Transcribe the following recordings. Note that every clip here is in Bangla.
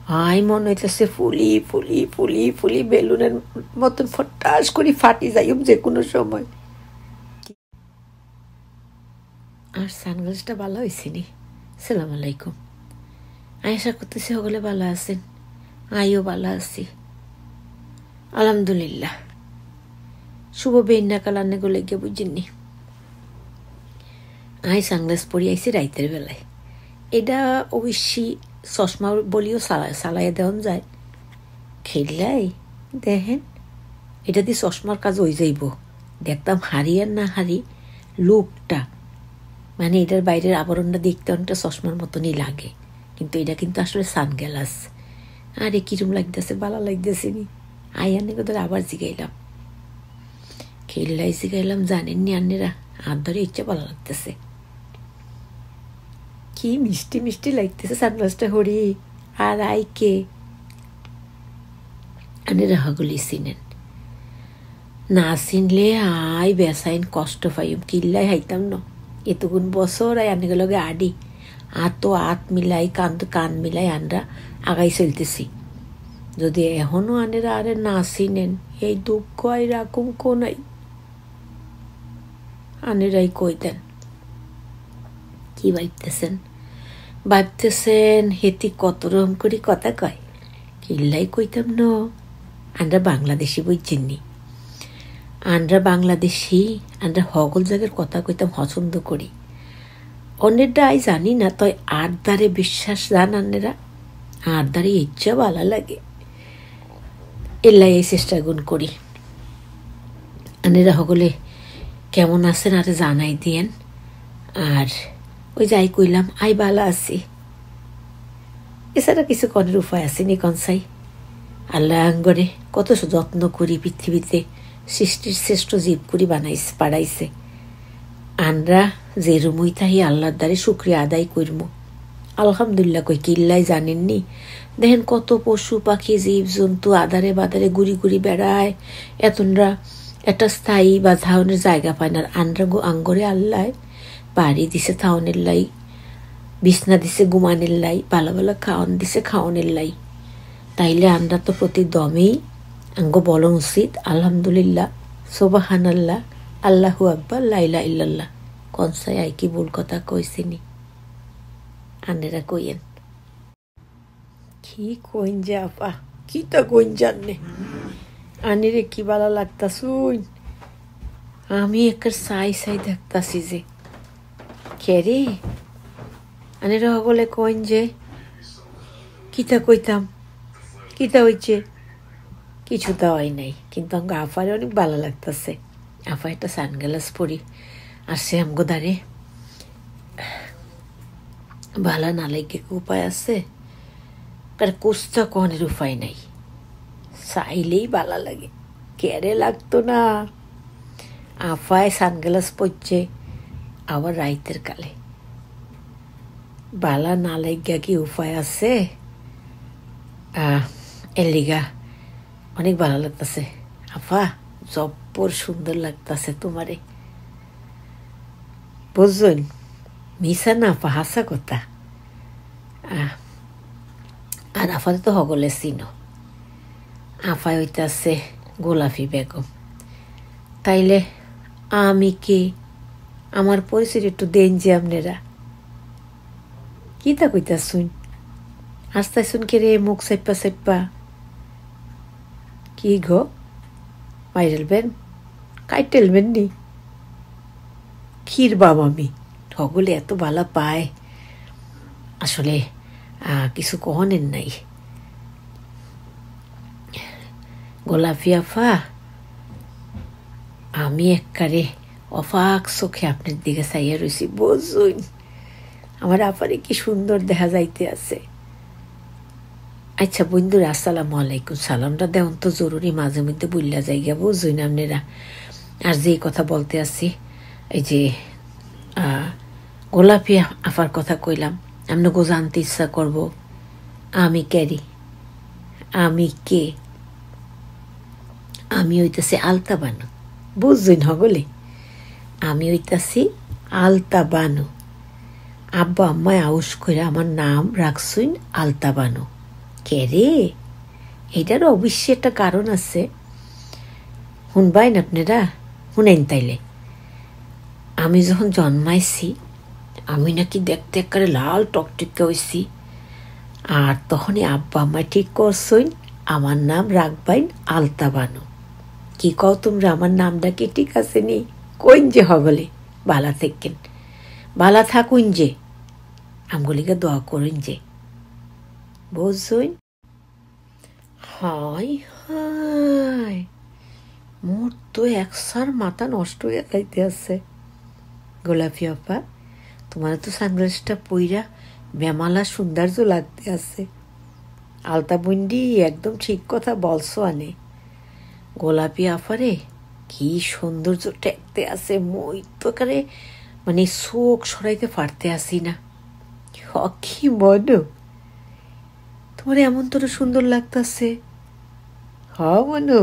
আই মনে হইতেছে ফুলি ফুলি ফুলি ফুলি বেলুনের মতন ফটাস করে ফাটি যাইম যে কোনো সময়। আর সানগ্লাসটা ভালো হয়েছে নি। সালাম আলাইকুম। আশা করতেছি সকলে ভালো আছেন, আইও ভালো আছি আলহামদুলিল্লাহ। শুভ বেন্না কালানে গলে গিয়ে বুঝিনি আই সানগ্লাস পরি আইসি রাইতের বেলায়। এটা অবশ্যই চশমা বলিও চালাইয়া দেওয়া যায়। খেললাই দেখেন এটা দিয়ে চশমার কাজ হয়ে যাইব। দেখতাম হারি আর না হারি লুকটা, মানে এটার বাইরের আবরণটা দেখতে অনেকটা চশমার মতনই লাগে, কিন্তু এটা কিন্তু আসলে সানগ্লাস। আরে কিরম লাগতেছে, ভালো লাগতেছে নি। আয়ানে কোথাও আবার জিগাইলাম, খেললাই জিগাইলাম, জানেননি আন্নেরা হাত ধরে ইচ্ছা ভালো লাগতেছে। কি মিষ্টি মিষ্টি লাগতেছে সানগ্লাসটা হরি। আর আইকে আন্নেরা হগুলি চিনেন না, চিনলে আই বেসাইন কষ্ট পাইম, কিল্লাই হাইতাম ন। এতগুণ বছর আই আন্নে লগে আডি আত মিলাই কান মিলাই আমরা আগাই চলতেছি। যদি এখনো আনেরা আরে না চিনেন, এই দুঃখ আই রাখুম কোনাই আনেরাই কই দেন। কি ভাবতেছেন হেতি কত রকম করে কথা কয়, কিল্লাই কইতাম ন। আমরা বাংলাদেশি বুঝছেননি, আমরা বাংলাদেশি, আমরা হগল জায়গার কথা কইতাম পছন্দ করি। অন্যেরটা আই জানি না, তয় আর দ্বারে বিশ্বাস জান আন্নেরা, আর দ্বারে ইচ্ছা ভালো লাগে, এলাই এই চেষ্টা গুণ করি। আন্নেরা হগলে কেমন আছেন আরে জানাই দিয়েন। আর ওই যাই কইলাম আই ভালো আছি, এছাড়া কিছু কনের উপায় আসেনি কনসাই। আল্লাহ আঙ্গরে কত যত্ন করি পৃথিবীতে সৃষ্টির শ্রেষ্ঠ জীব করি পাড়াইছে। আমরা যে রুমই তাহি আল্লাহর দ্বারে শুক্রিয়া আদায় করব আলহামদুলিল্লাহ। কই কিল্লাই জানেননি, দেখেন কত পশু পাখি জীব জন্তু আধারে বাদারে গুড়ি গুড়ি বেড়ায়, এতনরা একটা স্থায়ী বা থাউনের জায়গা পায় না। আঙ্গরে আল্লাহ বাড়ি দিছে থাউনের লাই, বিছনা দিছে ঘুমানের লাই, ভালো ভালো খাওয়ান দিছে খাওয়ানের লাই। তাইলে আমরা তো প্রতি দমেই আঙ্গ বলন উচিত আলহামদুলিল্লাহ, সুবহানাল্লাহ, আল্লাহু আকবার, লা ইলাহা ইল্লাল্লাহ। কনসাই আই কি ভুল কথা কইছিনি, আন্নেরা কইয়েন। কি কইন যে আপা, কি তো কইন জাননে আনিরে কি ভালো লাগতা শুন। আমি একার সাই দেখতাছি যে খেরে আনিরা হগলে কইন যে কিতা কইতাম, কিতা হইছে, কিছু তো হয় নাই। কিন্তু আমাকে আফারে অনেক ভালো লাগতেছে। আফা একটা সানগ্লাস পরি আর সে আমগো দাঁড়ে ভালো না লাগে উপায় আছে, কার কুস্তা কনের উপায় নাই, চাইলেই ভালো লাগে। কেড়ে লাগতো না। আফায় সানগ্লাস পরছে আবার রাইতের কালে, বালা না লাগিয়া কি উপায় আছে। এলিগা অনেক ভালো লাগতেছে। আফা জব্বর সুন্দর লাগতেছে তোমারে, বুঝলেন? মিশা না আপা, হাসা কথা। আর আফাতে তো হগলে চিনো, আফায় হইতাছে গোলাপি বেগম। তাইলে আমি কে, আমার পরিচয় একটু দেন যে আপনারা। কি তা কইতা শুন, আস্তে শুন কে রে মুখ সেপ্পা কি গো মাইরেলবেন, কাইটেলবেন নি ক্ষীর বাম। আমি হগলে এত ভালো পায় আসলে কিছু কহনের নাই। গোলাপি আফা, আমি একবারে অফাক চোখে আপনার দিকে চাইয়া রয়েছি, বুঝুন আমার আপারে কি সুন্দর দেখা যাইতে আছে। আচ্ছা বন্ধুরা, আসসালামু আলাইকুম। সালামটা দেওয়ান তো জরুরি, মাঝে মধ্যে বললা যাইগা, বুঝুন আপনারা। আর যে কথা বলতে আসছি, এই যে গোলাপি আফার কথা কইলাম, আপনাকে জানতে ইচ্ছা করবো আমি ক্যারি, আমি কে। আমি হইতেছি আলতা বানু, বুঝছেন হগলে? আমি হইতেছি আলতা বানু। আব্বা আম্মায় আউস করে আমার নাম রাখছুন আলতা বানু। কে রে? এটারও অবশ্যই একটা কারণ আছে। শুনবাইন আপনারা? শুনেন তাইলে। আমি যখন জন্মাইছি আমি নাকি দেখতে একেবারে লাল টকটকে হয়েছি। আর তখনই আব্বা আম্মায় ঠিক করছইন আমার নাম রাখবাইন আলতা বানু। কি কও তোমরা, আমার নামটা কি ঠিক আছে নি? কইন যে হগলে বালা থাকেন, বালা থাকুন যে, আমগুলিকে দোয়া করুন যে, বুঝছইন? হাই হাই, মোর তো একসার মাথা নষ্ট হয়ে যাইতে আছে। গোলাপি আপা, তোমার তো সানগ্লাসটা পইরা বেমালা সৌন্দর্য লাগতে আছে। আলতা বন্ডি একদম ঠিক কথা বলছো আনে। গোলাপি আফারে কি সৌন্দর্য টেকতে আছে, মই তো কারে মানে চোখ সরাইতে পারতে আসি না। কি মনো, তোমার এমন তোর সুন্দর লাগতেছে। হ মনো,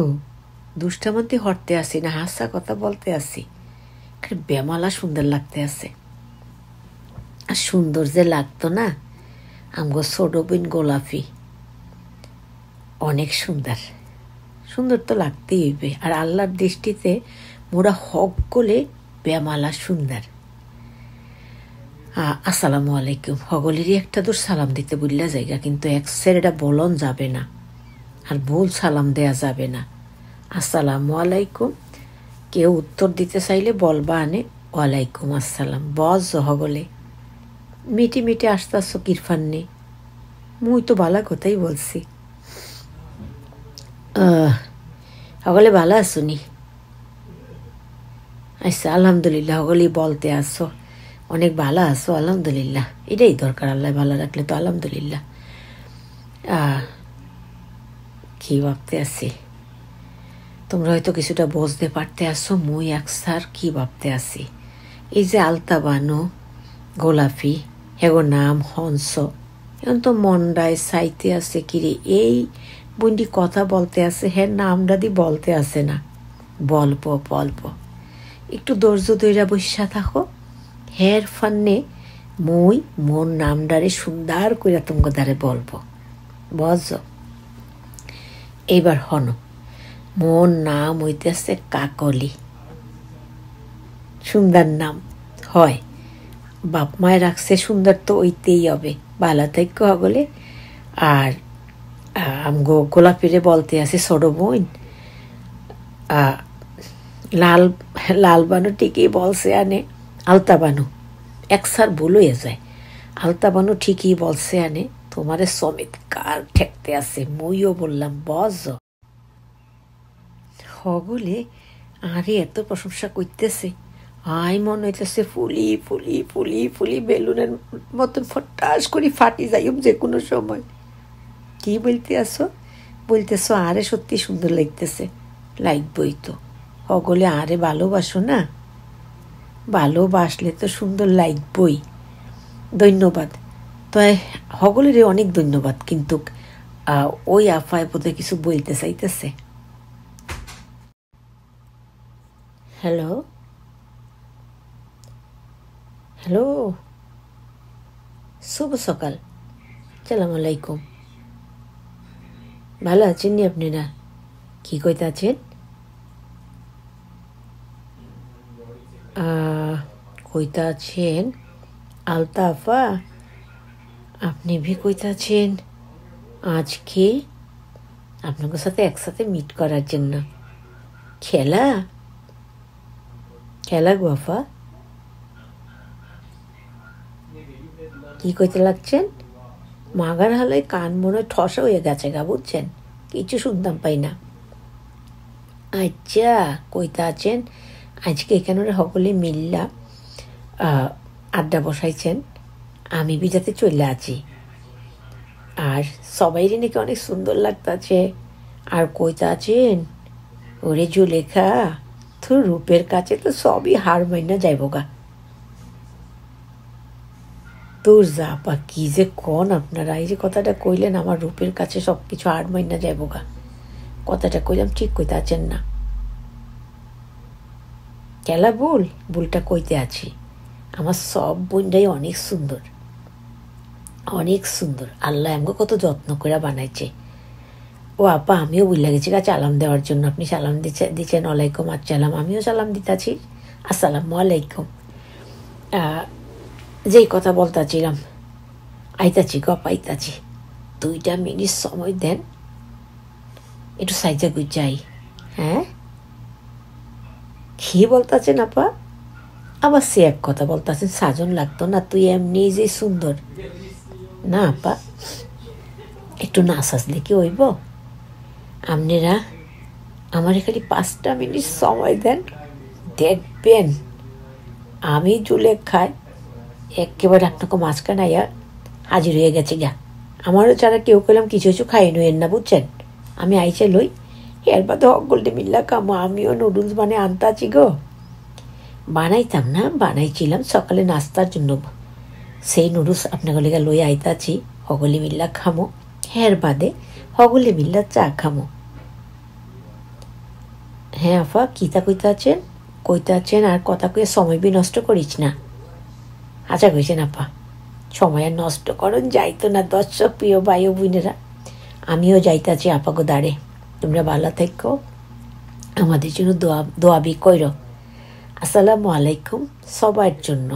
দুষ্টামান্তি হরতে আসি না, হাসা কথা বলতে আসি। বেমালা সুন্দর লাগতে আছে। আর সুন্দর যে লাগতো না আমগো ছোট বোন গোলাপি, অনেক সুন্দর। সুন্দর তো লাগতেই হইবে। আর আল্লাহর দৃষ্টিতে মোরা হক গলে বেমালা সুন্দর। আসসালামু আলাইকুম। হগলেরই একটা দূর সালাম দিতে বললা জায়গা, কিন্তু এক সেরেটা বলন যাবে না, আর ভুল সালাম দেয়া যাবে না। আসসালামু আলাইকুম। কেউ উত্তর দিতে চাইলে বলবা আনে ওয়ালাইকুম আসসালাম। বস হগলে মিটি মিটি আসতে আসছো কিরফান নেই, মুই তো বালা কথাই বলছি। হগলে ভালো আছো নি? আচ্ছা, আলহামদুলিল্লাহ। হগলেই বলতে আসো অনেক ভালো আছো, আলহামদুলিল্লাহ। এটাই দরকার, আল্লাহ ভালো রাখলে তো আলহামদুলিল্লাহ। কি ভাবতে আছি তোমরা হয়তো কিছুটা বুঝতে পারতে আসো মুই একসার কি ভাবতে আছি। এই যে আলতা বানু, গোলাপি, হেগো নাম হংস, এখন তো মন্ডায় সাইতে আছে কিরে এই বন্ডি কথা বলতে আছে, হ্যাঁ নামটা দি বলতে আছে না। বলবো বলবো, একটু ধৈর্য ধৈর্য বসা থাকো। হের ফান্নে মুই মোর নামডারে সুন্দর করে তোমাকে দ্বারে বলবো, বজ। এইবার হন, মোর নাম হইতেছে কাকলি। সুন্দর নাম হয়, বাপ মায় রাখছে সুন্দর তো ওইতেই হবে, বালা থেকে হগলে। আর আমগো গোলাপিরে বলতে আছে ছোট বোন লাল, লাল বানু ঠিকই বলছে আনে আলতা বানু, একসার ভুল হয়ে যায়। আলতা বানু ঠিকই বলছে আনে, তোমারে চমৎকার ঠেকতে আছে। মুইও বললাম বজ। হগলে আরে এত প্রশংসা করতেছে, আই মনে হইতেছে ফুলি ফুলি ফুলি ফুলি বেলুনের মতন ফটাস করে ফাটি যাইম যে কোনো সময়। কি বলতে আসো? বলতেছো আরে সত্যি সুন্দর লাগতেছে। লাগবই তো, হগলে আরে ভালোবাসো না, ভালোবাসলে তো সুন্দর লাগবই। ধন্যবাদ। তো হগলের অনেক ধন্যবাদ, কিন্তু ওই আফায় বোধহয় কিছু বলতে চাইতেছে। হ্যালো হ্যালো, শুভ সকাল, সালাম আলাইকুম। ভালো আছেন নি আপনারা? কি কইতে আছেন? কইতে আছেন আলতা আফা, আপনি ভি কইতে আছেন আজকে আপনাদের সাথে একসাথে মিট করার জন্য। খেলা খেলা গো আফা, কি কইতে লাগছেন? মাগার হালায় কান মনে ঠসা হয়ে গেছে গা, বুঝছেন? কিছু শুনতাম পাই না। আচ্ছা, কইতে আছেন আজকে এখানে সকলে মিল্লা আড্ডা বসাইছেন, আমি বি যাতে চলে আছি। আর সবাইরই নাকি অনেক সুন্দর লাগতেছে। আর কইতে আছেন ওরে জুলেখা, তোর রূপের কাছে তো সবই হার মাইনা যাইব গা। তোর জাপা কি যে কন আপনারা, এই যে কথাটা কইলেন আমার রূপের কাছে সব কিছু হার মাইনা যাইব গা, কথাটা কইলাম ঠিক কইতে আছেন না। খেলা ভুলটা কইতে আছি। আমার সব বোনটাই অনেক সুন্দর। অনেক সুন্দর, আল্লাহ আমাকে কত যত্ন করে বানাইছে। ও আপা, আমিও বুঝলা গেছি সালাম দেওয়ার জন্য। আপনি সালাম দিচ্ছেন, ওয়ালাইকুম আসসালাম। আমিও সালাম দিতাছি, আসসালামু আলাইকুম। যেই কথা বলতাছিলাম, আইতাছি পাইতাছি, 2 মিনিট সময় দেন, একটু সাইজা গুজাই। হ্যাঁ, কি বলতাছেন আপা? আবার সে এক কথা বলতাছেন, সাজন লাগতো না, তুই এমনি যে সুন্দর। না আপা, একটু নাচ আসলে কি হইব? আপনারা আমার খালি 5টা মিনিট সময় দেন, দেখবেন আমি জুলেখায় একেবারে আপনাকে মাঝখানে আয়া হাজির হয়ে গেছে গা। আমারও যারা কেউ কইলাম কিছু কিছু খাই নইয়েন না, বুঝছেন? আমি আইসে লই, এর বাদে গোল্ডে মিল্লা কামো। আমিও নুডলস আনতাছি গো। বানাইতাম না, বানাইছিলাম সকালে নাস্তার জন্য। সেই নুডলস আপনাকে লেগে লই আইতাছি, হগলি মিল্লা খামো। এর বাদে হগলি মিল্লা চা খামো। হ্যাঁ আফা, কিতা কইতা আছেন আর কথা কয়ে সময় বি নষ্ট করিস না। আচ্ছা কইছেন আপা, সময় আর নষ্ট করুন যাইতো না। দর্শক প্রিয় ভাই ও বোনেরা, আমিও যাইতাছি আপাকে দাঁড়ে। তোমরা ভালো থেকো, আমাদের জন্য দোয়া বি কইর। আসসালামু আলাইকুম সবার জন্য।